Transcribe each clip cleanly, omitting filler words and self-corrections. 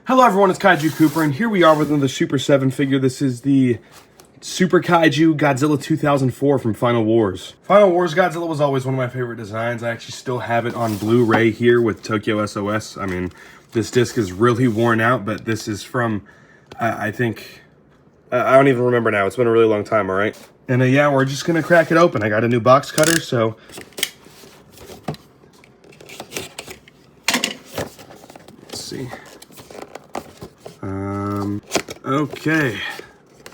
Hello everyone, it's Kaiju Cooper, and here we are with another Super 7 figure. This is the SuperKaiju Godzilla 2004 from Final Wars. Final Wars Godzilla was always one of my favorite designs. I actually still have it on Blu-ray here with Tokyo SOS. I mean, this disc is really worn out, but this is from, I think, I don't even remember now. It's been a really long time, all right? And yeah, we're just gonna crack it open. I got a new box cutter, so let's see. Okay,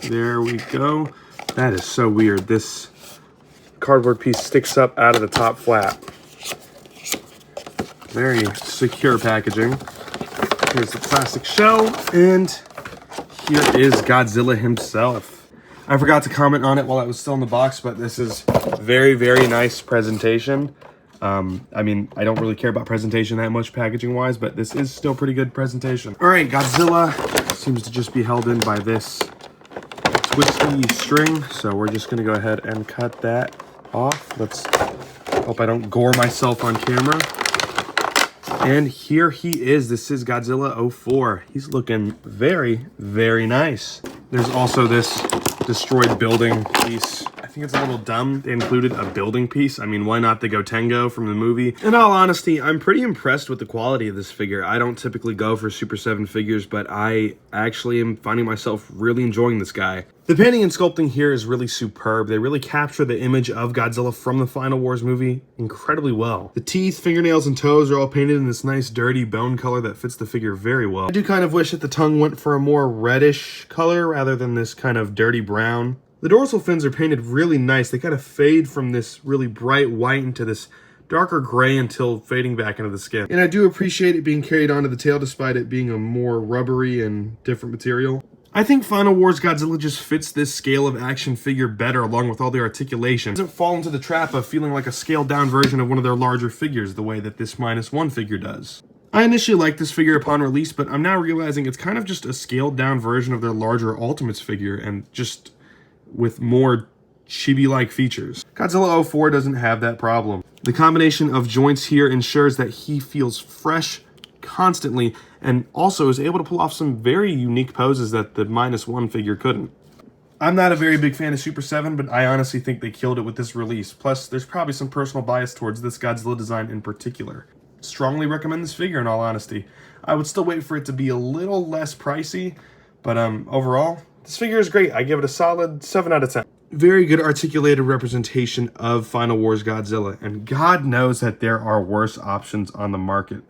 there we go. That is so weird. This cardboard piece sticks up out of the top flap. Very secure packaging. Here's the plastic shell, and here is Godzilla himself. I forgot to comment on it while it was still in the box, but this is very, very nice presentation. I mean, I don't really care about presentation that much packaging-wise, but this is still pretty good presentation. All right, Godzilla seems to just be held in by this twisty string, so we're just gonna go ahead and cut that off. Let's hope I don't gore myself on camera. And here he is. This is Godzilla 04. He's looking very, very nice. There's also this destroyed building piece. I think it's a little dumb they included a building piece. I mean, why not the Gotengo from the movie? In all honesty, I'm pretty impressed with the quality of this figure. I don't typically go for Super 7 figures, but I actually am finding myself really enjoying this guy. The painting and sculpting here is really superb. They really capture the image of Godzilla from the Final Wars movie incredibly well. The teeth, fingernails, and toes are all painted in this nice dirty bone color that fits the figure very well. I do kind of wish that the tongue went for a more reddish color rather than this kind of dirty brown. The dorsal fins are painted really nice. They kind of fade from this really bright white into this darker gray until fading back into the skin. And I do appreciate it being carried onto the tail despite it being a more rubbery and different material. I think Final Wars Godzilla just fits this scale of action figure better along with all the articulation. It doesn't fall into the trap of feeling like a scaled down version of one of their larger figures the way that this -1 figure does. I initially liked this figure upon release, but I'm now realizing it's kind of just a scaled down version of their larger Ultimates figure and just with more chibi-like features. Godzilla 04 doesn't have that problem. The combination of joints here ensures that he feels fresh constantly and also is able to pull off some very unique poses that the -1 figure couldn't. I'm not a very big fan of Super 7, but I honestly think they killed it with this release. Plus, there's probably some personal bias towards this Godzilla design in particular. Strongly recommend this figure in all honesty. I would still wait for it to be a little less pricey, but overall, this figure is great. I give it a solid 7 out of 10. Very good articulated representation of Final Wars Godzilla, and God knows that there are worse options on the market.